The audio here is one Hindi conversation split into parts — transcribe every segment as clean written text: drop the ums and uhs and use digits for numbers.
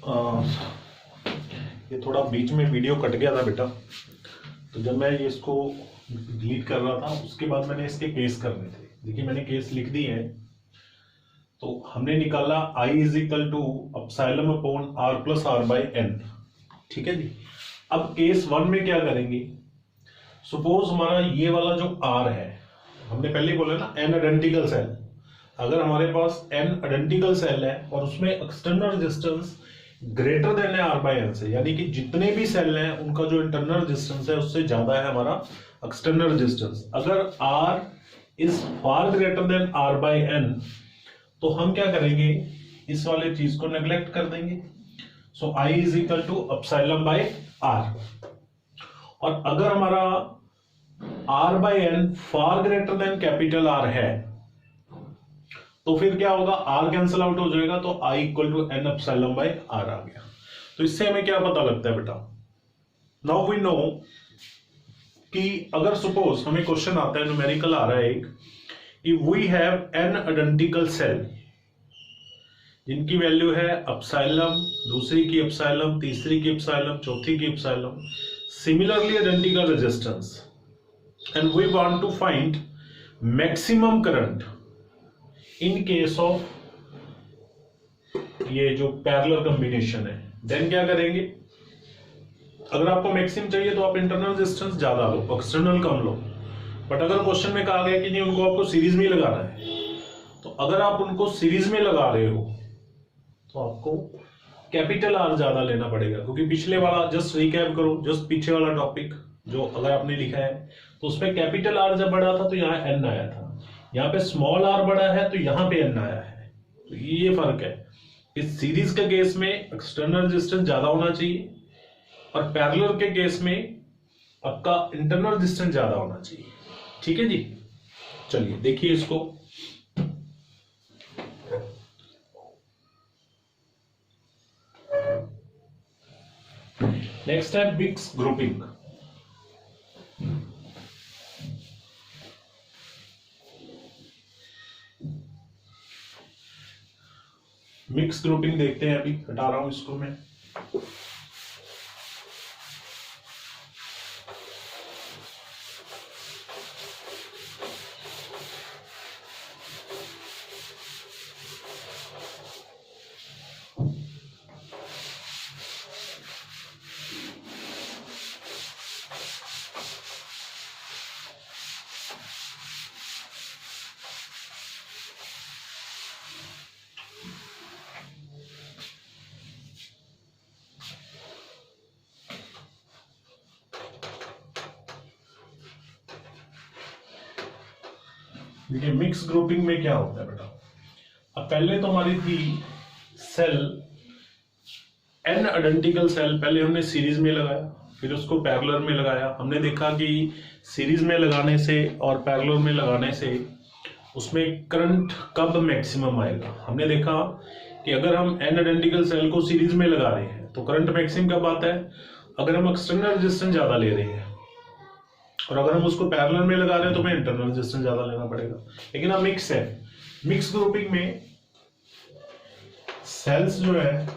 अ, ये थोड़ा बीच में वीडियो कट गया था बेटा, तो जब मैं ये इसको डिलीट कर रहा था उसके बाद मैंने इसके केस करने थे। देखिए मैंने केस लिख दिए हैं। तो हमने निकाला I is equal to epsilon upon R plus R by n. ठीक है जी। अब केस 1 में क्या करेंगे, सपोज हमारा ये वाला जो R है, हमने पहले बोला ना n आइडेंटिकल सेल, अगर हमारे पास n आइडेंटिकल सेल है और उसमें एक्सटर्नल रेजिस्टेंस ग्रेटर देन है R बाई एन से, यानी कि जितने भी सेल हैं उनका जो इंटरनल रेजिस्टेंस है उससे ज्यादा है हमारा एक्सटर्नल रेजिस्टेंस। अगर R is far greater than R by n तो हम क्या करेंगे, इस वाले चीज को नेग्लेक्ट कर देंगे। So I is equal to epsilon by R। और अगर हमारा R by n far greater than capital R है तो फिर क्या होगा, R कैंसिल आउट हो जाएगा, तो I equal to n epsilon by R आ गया। तो इससे हमें क्या पता लगता है बेटा, नाउ वी नो कि अगर सपोज हमें क्वेश्चन आता है, न्यूमेरिकल आ रहा है एक, कि we have an identical cell जिनकी वैल्यू है अपसाइलम, दूसरी की अपसाइलम, तीसरी की अपसाइलम, चौथी की epsilon, similarly identical resistance, and we want to find maximum current in case of ये जो पैरेलल कॉम्बिनेशन है। देन क्या करेंगे, अगर आपको मैक्सिमम चाहिए तो आप इंटरनल रेजिस्टेंस ज्यादा लो, एक्सटर्नल कम लो। बट अगर क्वेश्चन में कहा गया कि नहीं उनको आपको सीरीज में लगाना है, तो अगर आप उनको सीरीज में लगा रहे हो तो आपको कैपिटल आर ज्यादा लेना पड़ेगा, क्योंकि पिछले वाला जस्ट रिकैप करो, जस्ट पीछे वाला टॉपिक जो अगर आपने लिखा है तो उसमें कैपिटल आर जब बड़ा था तो यहाँ एन आया था, यहाँ पे स्मॉल आर बड़ा है तो यहाँ पे एन आया है। तो ये फर्क है। इस सीरीज के केस में एक्सटर्नल रेजिस्टेंस ज्यादा होना चाहिए और पैरेलल के केस में आपका इंटरनल रेजिस्टेंस ज्यादा होना चाहिए। ठीक है जी। चलिए देखिए इसको, नेक्स्ट है मिक्स ग्रुपिंग। मिक्स ग्रुपिंग देखते हैं, अभी हटा रहा हूं इसको मैं। देखिए मिक्स ग्रुपिंग में क्या होता है बेटा, अब पहले तो हमारी थी सेल एन आइडेंटिकल सेल, पहले हमने सीरीज में लगाया, फिर उसको पैरेलल में लगाया। हमने देखा कि सीरीज में लगाने से और पैरेलल में लगाने से उसमें करंट कब मैक्सिमम आएगा। हमने देखा कि अगर हम एन आइडेंटिकल सेल को सीरीज में लगा रहे हैं तो करंट मैक्सिमम कब आता है, अगर हम एक्सटर्नल रेजिस्टेंस ज्यादा ले रहे हैं, और अगर हम उसको पैरेलल में लगा रहे हैं तो हमें इंटरनल रेजिस्टेंस ज्यादा लेना पड़ेगा। लेकिन अब मिक्स है, मिक्स ग्रुपिंग में सेल्स जो है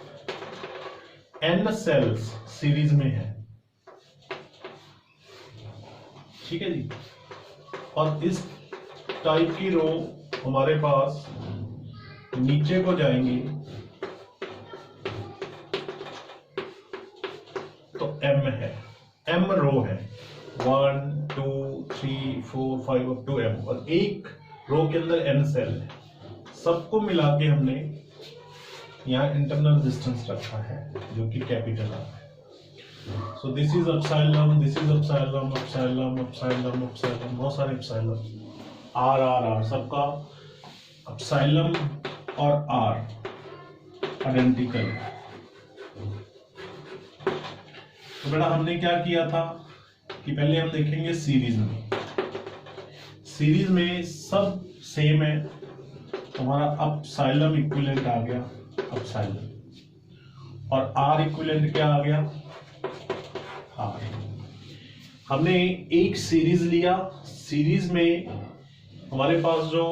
एन सेल्स सीरीज में है, ठीक है जी। और इस टाइप की रो हमारे पास नीचे को जाएंगी तो एम है, एम रो है, 1 2 3 4 5 अप टू एम, और एक रो के अंदर एन सेल है। सबको मिला के हमने यहाँ इंटरनल रेजिस्टेंस रखा है जो कि कैपिटल आर है। सो दिस इज अपसाइलम, दिस इज अपसाइलम, अपसाइलम, अपसाइलम, अपसाइलम, बहुत सारे अपसाइलम, आर आर आर, सबका अपसाइलम और आर आइडेंटिकल है। तो बेटा हमने क्या किया था कि पहले हम देखेंगे सीरीज में, सीरीज में सब सेम है, हमारा अपसाइलम इक्विवेलेंट आ गया अपसाइलम, और आर इक्विवेलेंट क्या आ गया, आर। हमने एक सीरीज लिया, सीरीज में हमारे पास जो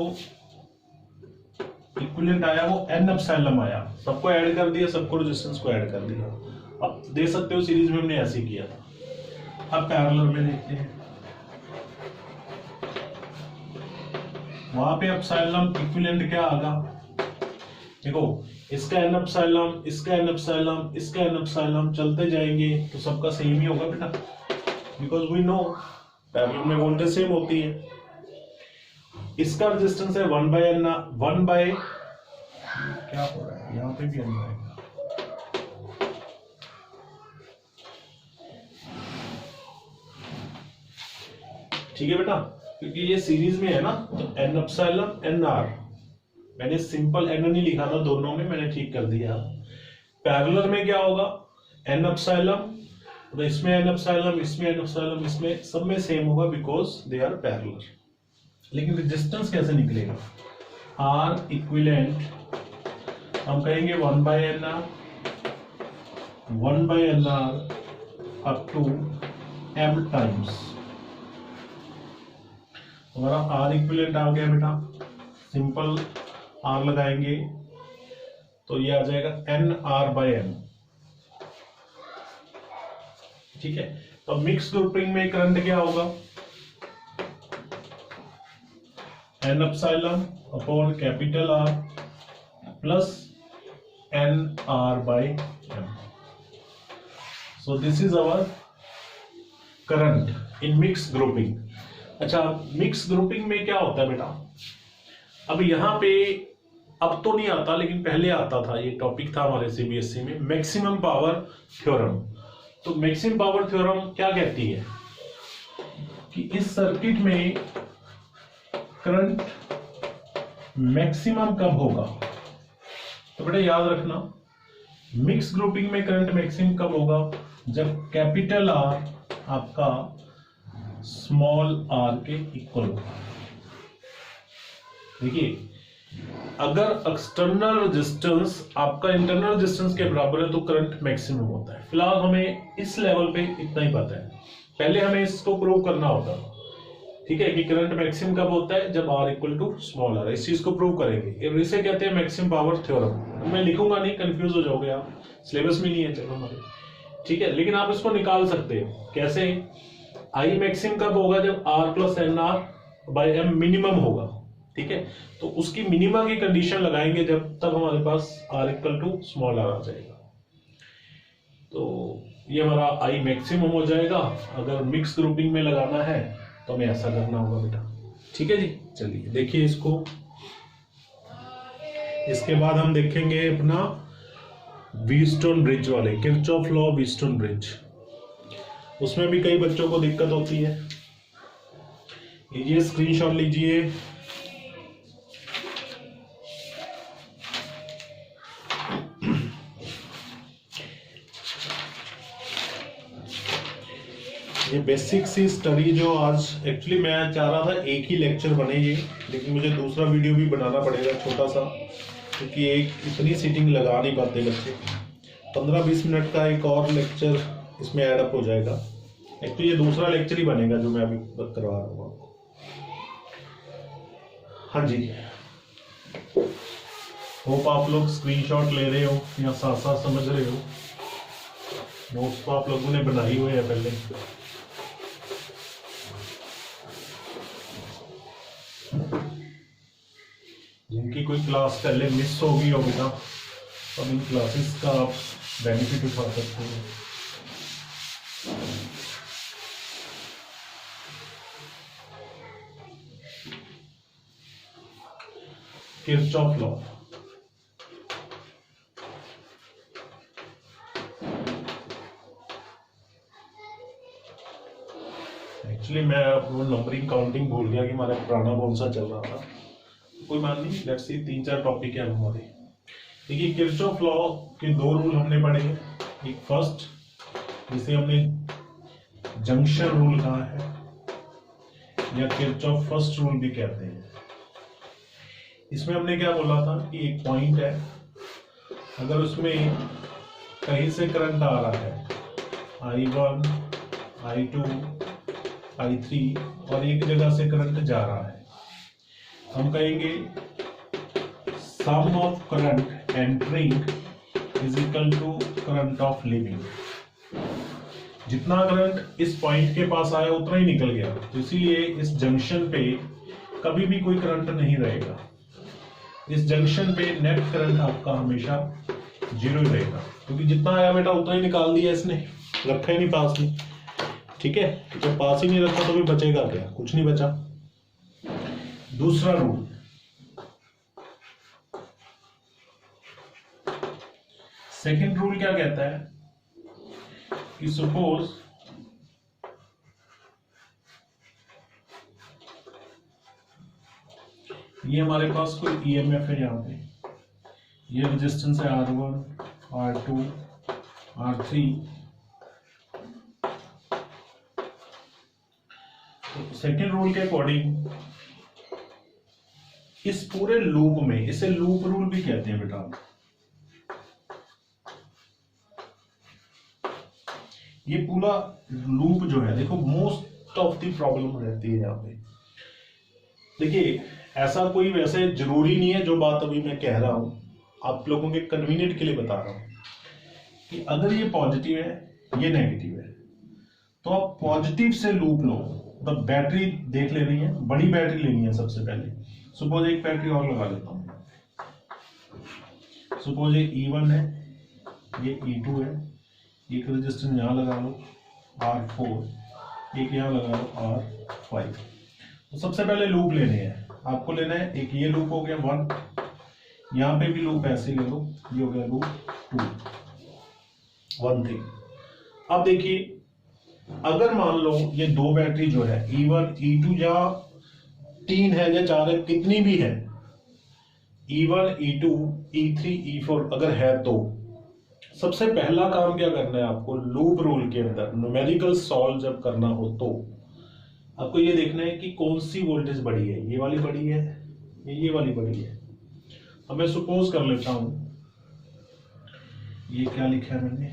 इक्विवेलेंट आया वो n एप्सिलॉन आया, सबको ऐड कर दिया, सबको रेजिस्टेंस को ऐड कर दिया। अब दे सकते हो सीरीज में हमने ऐसे किया था। अब पैरेलल में देखते हैं, वहां पे एप्सिलॉन इक्विवेलेंट क्या आगा, देखो इसका n एप्सिलॉन, इसका n एप्सिलॉन, इसका n एप्सिलॉन, चलते जाएंगे तो सबका सेम ही होगा बेटा, बिकॉज वी नो पैरेलल में वोल्टेज सेम होती है। इसका रेजिस्टेंस है 1/n, 1 बाय क्या हो रहा है यहाँ पे भी n आएगा, ठीक है बेटा, क्योंकि ये सीरीज में है ना, तो n एप्सिलॉन n r, मैंने सिंपल n नहीं लिखा था दोनों में, मैंने ठीक कर दिया। पैरेलल में क्या होगा, n एप्सिलॉन, तो इसमें n एप्सिलॉन, इसमें n एप्सिलॉन, इसमें सब में सेम होगा बिकॉज दे आर पैरेलल। लेकिन रेजिस्टेंस कैसे निकलेगा, R इक्विवेलेंट हम कहेंगे 1/nr, 1/nr up to m times, हमारा R इक्विवेलेंट आ गया बेटा, सिंपल R लगाएंगे तो ये आ जाएगा nr/m, ठीक है। तो मिक्स ग्रुपिंग में करंट क्या होगा, n epsilon upon capital R plus nr/m, so this is our current in mix grouping. अच्छा, मिक्स ग्रुपिंग में क्या होता है बेटा, अब यहाँ पे अब तो नहीं आता लेकिन पहले आता था, ये टॉपिक था हमारे सीबीएसई में, मैक्सिमम पावर थ्योरम। तो मैक्सिमम पावर थ्योरम क्या कहती है कि इस सर्किट में करंट मैक्सिमम कब होगा, तो बेटा याद रखना मिक्स ग्रुपिंग में करंट मैक्सिमम कब होगा, जब कैपिटल R आपका स्मॉल r के इक्वल होगा। देखिए अगर एक्सटर्नल रेजिस्टेंस आपका इंटरनल रेजिस्टेंस के बराबर है तो करंट मैक्सिमम होता है। फिलहाल हमें इस लेवल पे इतना ही पता है, पहले हमें इसको प्रूव करना होगा, ठीक है, कि करंट मैक्सिमम कब होता है, जब R equal to small r। इस चीज को प्रूव करेंगे, इसे कहते हैं मैक्सिमम पावर थ्योरम। मैं लिखूंगा नहीं, कंफ्यूज हो जाओगे आप, सिलेबस में नहीं है चलो हमारे, ठीक है, लेकिन आप इसको निकाल सकते हो कैसे, I मैक्सिमम कब होगा, जब R प्लस nr/m मिनिमम होगा, ठीक है, तो उसकी मिनिमम की कंडीशन लगाएंगे जब तक हमारे पास R equal to small r आ जाएगा, तो ये हमारा I मैक्सिमम हो जाएगा। अगर मिक्स ग्रुपिंग में लगाना है तो हमें ऐसा करना होगा बेटा, ठीक है जी। चलिए देखिए इसको, इसके बाद हम देखेंगे अपना व्हीटस्टोन ब्रिज वाले, किरचॉफ लॉ व्हीटस्टोन ब्रिज। उसमें भी कई बच्चों को दिक्कत होती है, लीजिए स्क्रीनशॉट लीजिए, ये बेसिक सी स्टडी जो आज एक्चुअली मैं चाह रहा था एक ही लेक्चर बने ये, लेकिन मुझे दूसरा वीडियो भी बनाना पड़ेगा छोटा सा, क्योंकि एक इतनी सीटिंग लगा नहीं पाते बच्चे। 15-20 मिनट का एक और लेक्चर इसमें ऐड अप हो जाएगा। एक्चुअली ये दूसरा लेक्चर ही बनेगा जो मैं अभी करवा रहा हूँ आपको। हाँ जी, होप आप लोग स्क्रीनशॉट ले रहे हो या साथ साथ समझ रहे हो। नोट्स तो आप लोगों ने बनाई हुए है पहले। जिनकी कोई क्लास पहले मिस हो गई होगी ना, तो इन क्लासेस का आप बेनिफिट उठा सकते हो। किरचॉफ लॉ, एक्चुअली मैं वो नंबरिंग काउंटिंग भूल गया कि हमारा पुराना कौन सा चल रहा था, कोई मान नहीं, लेट्स सी 3-4 टॉपिक है हमारे। देखिए किरचॉफ लॉ के 2 रूल हमने पढ़े। एक फर्स्ट, जिसे हमने जंक्शन रूल कहा है या किरचॉफ फर्स्ट रूल भी कहते हैं। इसमें हमने क्या बोला था कि एक पॉइंट है, अगर उसमें कहीं से करंट आ रहा है I1, I2, I3 और एक जगह से करंट जा रहा है, हम कहेंगे sum of current entering is equal to current of leaving. जितना करंट इस पॉइंट के पास आया उतना ही निकल गया, तो इसीलिए इस जंक्शन पे कभी भी कोई करंट नहीं रहेगा। इस जंक्शन पे नेट करंट आपका हमेशा जीरो ही रहेगा, क्योंकि जितना आया बेटा उतना ही निकाल दिया इसने, रखा ही नहीं पास में। ठीक है, जब पास ही नहीं रखा तो भी बचेगा क्या, कुछ नहीं बचा। दूसरा रूल, सेकंड रूल क्या कहता है कि सपोज ये हमारे पास कोई ईएमएफ है, यहाँ पे ये रेजिस्टेंस है R1, R2, R3। तो सेकेंड रूल के अकॉर्डिंग इस पूरे लूप में, इसे लूप रूल भी कहते हैं बेटा। ये पूरा लूप जो है, देखो मोस्ट ऑफ द प्रॉब्लम रहती है यहाँ पे। देखिए ऐसा कोई वैसे जरूरी नहीं है, जो बात अभी मैं कह रहा हूं आप लोगों के कन्वीनियंट के लिए बता रहा हूं कि अगर ये पॉजिटिव है, ये नेगेटिव है, तो आप पॉजिटिव से लूप लो। तो बैटरी देख लेनी है, बड़ी बैटरी लेनी है सबसे पहले। सपोज एक बैटरी और लगा लेता हूं, सपोज ये E1 है, ये E2 है, एक रेजिस्टेंस यहाँ लगा लो R4, एक यहाँ लगा लो R5। तो सबसे पहले लूप लेने हैं आपको, लेना है एक ये लूप हो गया 1, यहाँ पे भी लूप ऐसे ले लो, ये हो गया लूप 2, 1 3। अब देखिए अगर मान लो ये दो बैटरी जो है E1 E2 या 3 है या 4 है, कितनी भी है, E1 E2 E3 E4 अगर है, तो सबसे पहला काम क्या करना है आपको, लूप रूल के अंदर न्यूमेरिकल सॉल्व जब करना हो तो आपको ये देखना है कि कौन सी वोल्टेज बड़ी है, ये वाली बड़ी है, ये वाली बड़ी है। अब मैं सपोज कर लेता हूं, ये क्या लिखा है मैंने,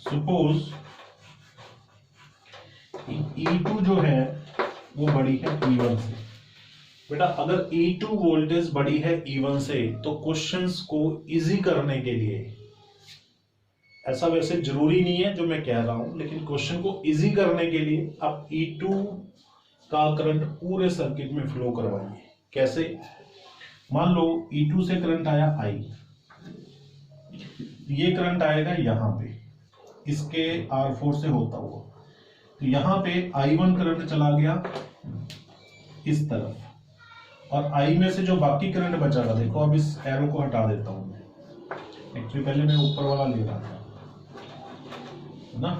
सपोज E2 जो है वो बड़ी है E1 से। बेटा अगर E2 वोल्टेज बड़ी है E1 से, तो क्वेश्चंस को इजी करने के लिए, ऐसा वैसे जरूरी नहीं है जो मैं कह रहा हूं, लेकिन क्वेश्चन को इजी करने के लिए आप E2 का करंट पूरे सर्किट में फ्लो करवाइए। कैसे, मान लो E2 से करंट आया I, ये करंट आएगा यहां पे इसके R4 से होता हुआ, तो यहां पे I1 करंट चला गया इस तरफ, और I में से जो बाकी करंट बचा था, देखो अब इस एरो को हटा देता हूं मैं, एक्चुअली पहले मैं ऊपर वाला ले रहा था ना।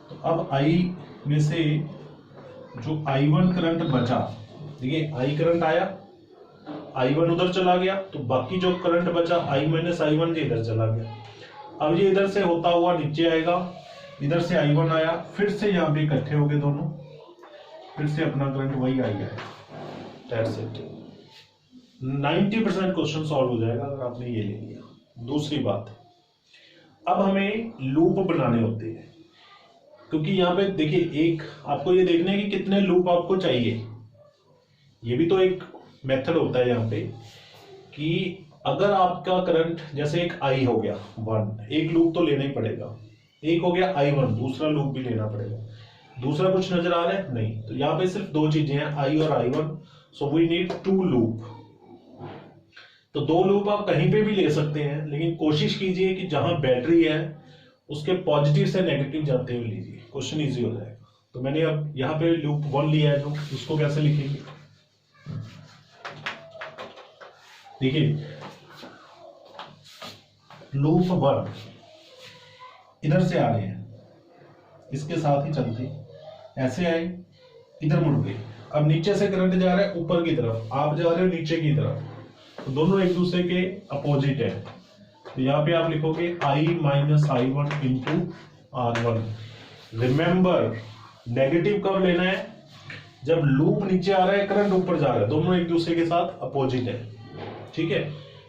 तो अब I में से जो I1 करंट बचा, देखिए I करंट आया, I1 उधर चला गया, तो बाकी जो करंट बचा I माइनस I1 ये इधर चला गया। अब ये इधर से होता हुआ नीचे आएगा, इधर से I1 आया, फिर से यहाँ पे इकट्ठे हो गए दोनों, फिर से अपना करंट वही आ गया है। 90% क्वेश्चन सॉल्व हो जाएगा अगर आपने ये ले लिया। दूसरी बात, अब हमें लूप बनाने होते हैं, क्योंकि यहाँ पे देखिए एक आपको ये देखना है कि कितने लूप आपको चाहिए। ये भी तो एक मेथड होता है यहाँ पे कि अगर आपका करंट जैसे एक I हो गया 1, एक लूप तो लेना ही पड़ेगा, एक हो गया I1, दूसरा लूप भी लेना पड़ेगा। दूसरा कुछ नजर आ रहा है नहीं, तो यहाँ पे सिर्फ दो चीजें हैं, I और I1, so we need 2 loop. तो 2 लूप आप कहीं पे भी ले सकते हैं, लेकिन कोशिश कीजिए कि जहां बैटरी है उसके पॉजिटिव से नेगेटिव जाते हुए लीजिए, क्वेश्चन इजी हो जाएगा। तो मैंने अब यहाँ पे लूप 1 लिया है, जो उसको कैसे लिखेंगे, देखिए लूप 1 इधर से आ रहे हैं, इसके साथ ही चलते ऐसे आए, इधर मुड़ गए। अब नीचे से करंट जा रहा है ऊपर की तरफ, आप जा रहे हो नीचे की तरफ, तो दोनों एक दूसरे के अपोजिट है। तो यहाँ पे आप लिखोगे I minus I1 into R1। Remember negative कब लेना है, जब लूप नीचे आ रहा है करंट ऊपर जा रहा है, दोनों एक दूसरे के साथ अपोजिट है। ठीक है,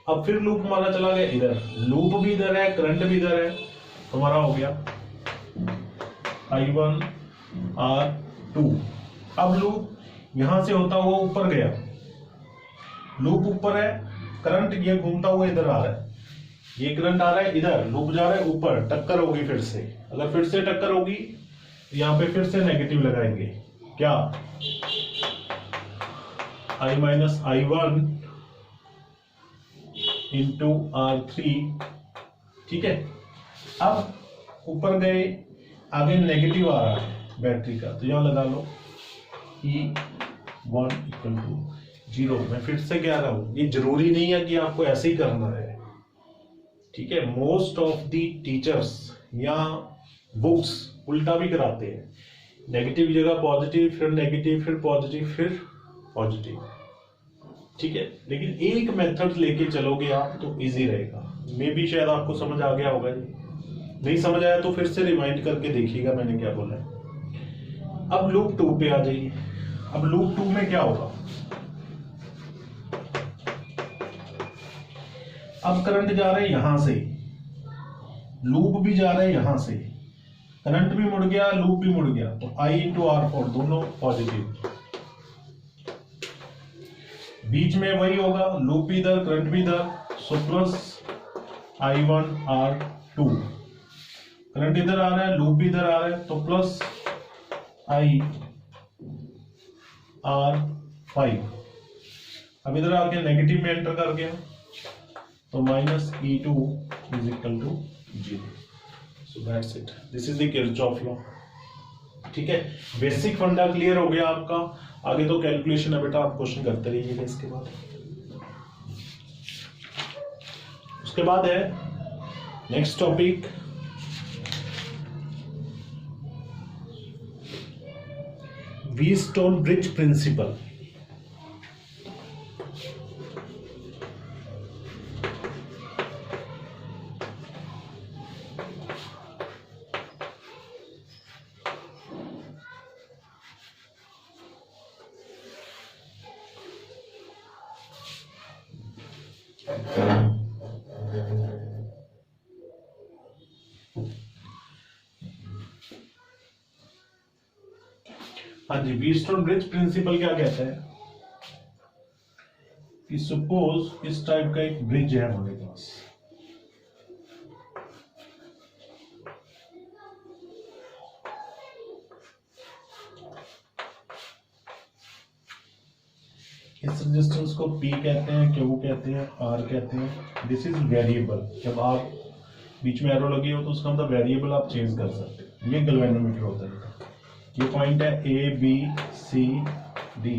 अब फिर लूप हमारा चला गया इधर, लूप भी इधर है करंट भी इधर है, तो हमारा हो गया I1 R2। अब लूप यहां से होता हुआ ऊपर गया, लूप ऊपर है, करंट ये घूमता हुआ इधर आ रहा है, ये करंट आ रहा है इधर, लूप जा रहा है ऊपर, टक्कर होगी फिर से। अगर फिर से टक्कर होगी तो यहाँ पे फिर से नेगेटिव लगाएंगे, क्या I minus I1 into R3, ठीक है। अब ऊपर गए, आगे नेगेटिव आ रहा है बैटरी का, तो यहां लगा लो E1 इक्वल टू 0। मैं फिर से कह रहा हूं, ये जरूरी नहीं है कि आपको ऐसे ही करना है, ठीक है। मोस्ट ऑफ दी टीचर्स या बुक्स उल्टा भी कराते हैं, नेगेटिव जगह पॉजिटिव, फिर नेगेटिव, फिर पॉजिटिव, फिर पॉजिटिव, ठीक है। लेकिन एक मेथड लेके चलोगे आप तो इजी रहेगा। मे भी शायद आपको समझ आ गया होगा, नहीं समझ आया तो फिर से रिमाइंड करके देखिएगा मैंने क्या बोला है। अब लूप 2 पे आ जाइए। अब लूप 2 में क्या होगा, अब करंट जा रहा है यहां से, लूप भी जा रहा है यहां से, करंट भी मुड़ गया, लूप भी मुड़ गया, तो I इंटू R4 दोनों पॉजिटिव। बीच में वही होगा, लूप भी इधर, करंट भी इधर, so plus I1 R2। Current इधर आ रहा है, लूप भी इधर आ रहा है, तो प्लस I R5। अब इधर आके नेगेटिव में एंटर कर गया, तो minus E2 is equal to 0। So that's it, this is the Kirchhoff law, ठीक है। बेसिक फंडा क्लियर हो गया आपका। आगे तो कैलकुलेशन है बेटा, आप क्वेश्चन करते रहिएगा इसके बाद। उसके बाद है next topic, Wheatstone bridge principle. हाँ जी, व्हीटस्टोन ब्रिज प्रिंसिपल क्या कहता है कि सपोज इस टाइप का एक ब्रिज है हमारे पास, इस रेजिस्टेंस को P कहते हैं, Q कहते हैं, R कहते हैं। दिस इज वेरिएबल, जब आप बीच में एरो लगी हो तो उसका मतलब वेरिएबल आप चेंज कर सकते हैं। ये गैल्वेनोमीटर होता है, ये पॉइंट है A B C D,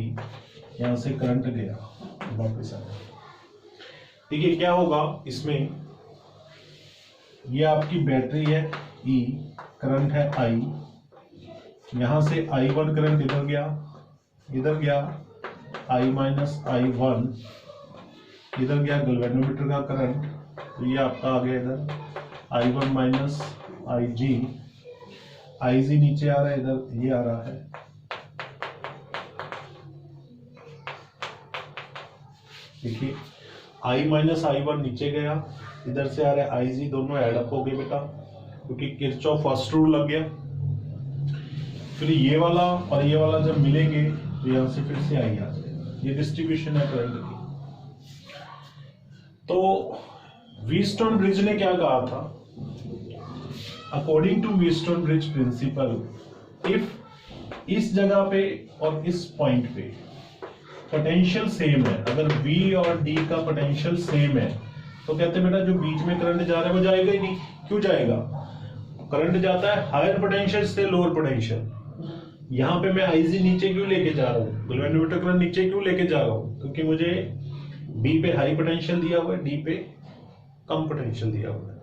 यहां से करंट गया वापस आया। देखिए क्या होगा इसमें, ये आपकी बैटरी है E, करंट है I, यहां से I1 करंट इधर गया I माइनस I1 इधर गया गैल्वेनोमीटर का करंट, तो ये आपका आ गया इधर I1 माइनस IG नीचे आ रहा है, इधर ये आ रहा है, देखिए I माइनस I1 नीचे गया, इधर से आ रहा है IG, दोनों ऐड अप हो गए बेटा, क्योंकि किरचॉफ फर्स्ट रूल लग गया। फिर ये वाला और ये वाला जब मिलेंगे तो यहां से फिर से I आ जाएगा। ये डिस्ट्रीब्यूशन है करंट की। तो व्हीटस्टोन ब्रिज ने क्या कहा था, according to Wheatstone bridge principle, if इस जगह पे और इस पॉइंट पे पोटेंशियल सेम है, अगर V और D का पोटेंशियल सेम है, तो कहते हैं बेटा जो बीच में करंट जा रहा है वो जाएगा ही नहीं। क्यों जाएगा, करंट जाता है हायर पोटेंशियल से लोअर पोटेंशियल। यहाँ पे मैं IG नीचे क्यों लेके जा रहा हूँ, गैल्वेनोमीटर करंट नीचे क्यों लेके जा रहा हूँ, क्योंकि मुझे B पे हाई पोटेंशियल दिया हुआ है, D पे कम पोटेंशियल दिया हुआ है।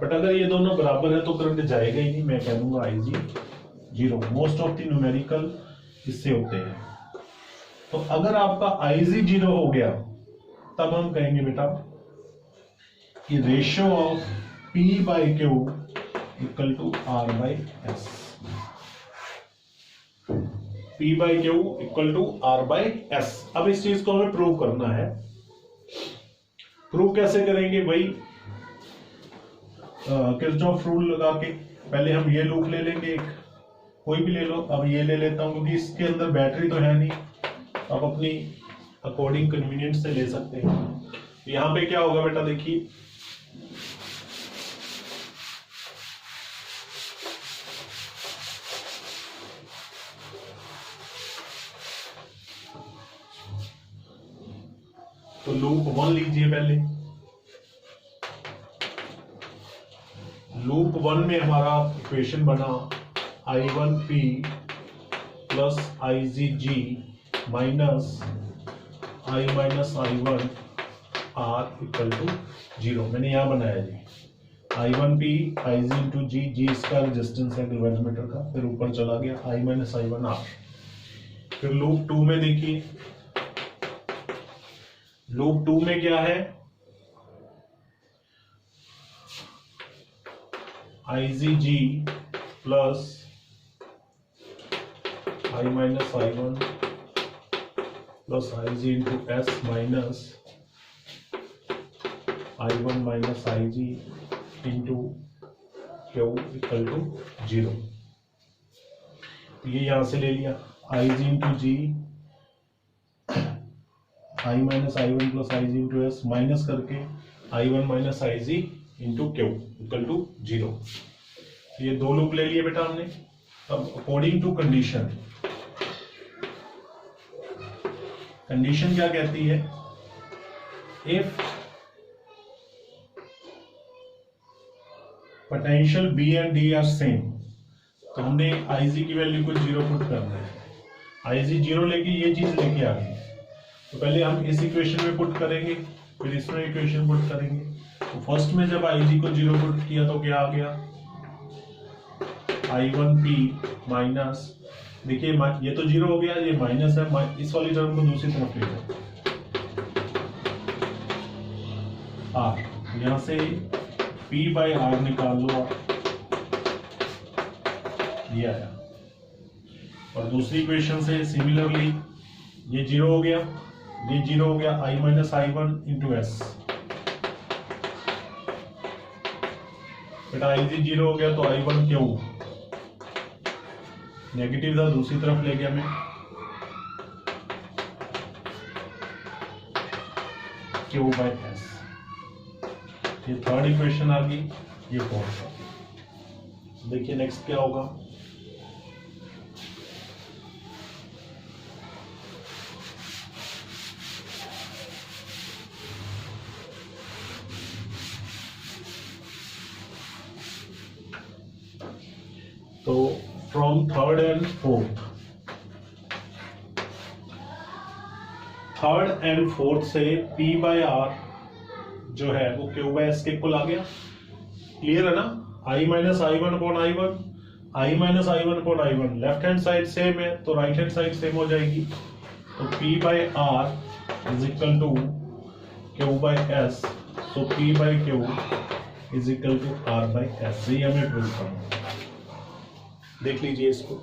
बट अगर ये दोनों बराबर है तो करंट जाएगा ही नहीं, मैं कह दूंगा IG 0। Most of the numerical इससे होते हैं। तो अगर आपका IG 0 हो गया तब हम कहेंगे बेटा कि ratio of P by Q equal to R by S। P by Q equal to R by S। अब इस चीज को हमें प्रूव करना है। प्रूव कैसे करेंगे भाई, किरचॉफ रूल लगा के। पहले हम ये लूप ले लेंगे, एक कोई भी ले लो, अब ये ले लेता हूं क्योंकि इसके अंदर बैटरी तो है नहीं। अब अपनी अकॉर्डिंग कन्वीनियंस से ले सकते हैं। यहाँ पे क्या होगा बेटा, देखिए तो लूप 1 लीजिए पहले। लूप 1 में हमारा इक्वेशन बना I1P plus IGG minus I minus I1 R equal to 0। मैंने यहाँ बनाया जी I1P IG इंटू जी इसका रेजिस्टेंस है डिवाइडमीटर का, फिर ऊपर चला गया I माइनस I1 R। फिर लूप 2 में देखिए, लूप 2 में क्या है, IGG plus I minus I1 plus IG into S minus I1 minus IG into Q equal to 0। ये यहां से ले लिया IG into G I minus I1 plus IG into S minus करके I1 minus IG into Q equal to 0। ये दो लूप ले लिए बेटा हमने। अब अकॉर्डिंग टू कंडीशन, कंडीशन क्या कहती है, if potential B and D are same, तो हमने IG की वैल्यू को 0 पुट करना है। IG 0 लेके ये चीज लेके आ गई, तो पहले हम इस इक्वेशन में पुट करेंगे, फिर इसमें इक्वेशन पुट करेंगे। तो फर्स्ट में जब IG को 0 पुट किया तो क्या आ गया, I1P माइनस, देखिए ये तो 0 हो गया, ये माइनस है, इस वाली टर्म को दूसरी तरफ ले जाओ R, यहां से P बाई R निकाल लो आप, ये आया। और दूसरी इक्वेशन से सिमिलरली ये 0 हो गया, ये 0 हो गया, I minus I1 into S, बेटा IG 0 हो गया तो I1 Q नेगेटिव था, दूसरी तरफ ले गया मैं, Q बाई S। ये थर्ड इक्वेशन आ गई, ये फोर्थ। देखिए नेक्स्ट क्या होगा, तो from third and fourth, third and fourth से P बाय R जो है वो Q बाय S के इक्वल आ गया। क्लियर है ना, I minus I1 upon I1, I minus I1 upon I1, left hand side same है तो राइट हैंड साइड सेम हो जाएगी। तो P by R is equal to Q by S, so P by Q is equal to R by S। ये हमें प्रूव करना है, देख लीजिए इसको।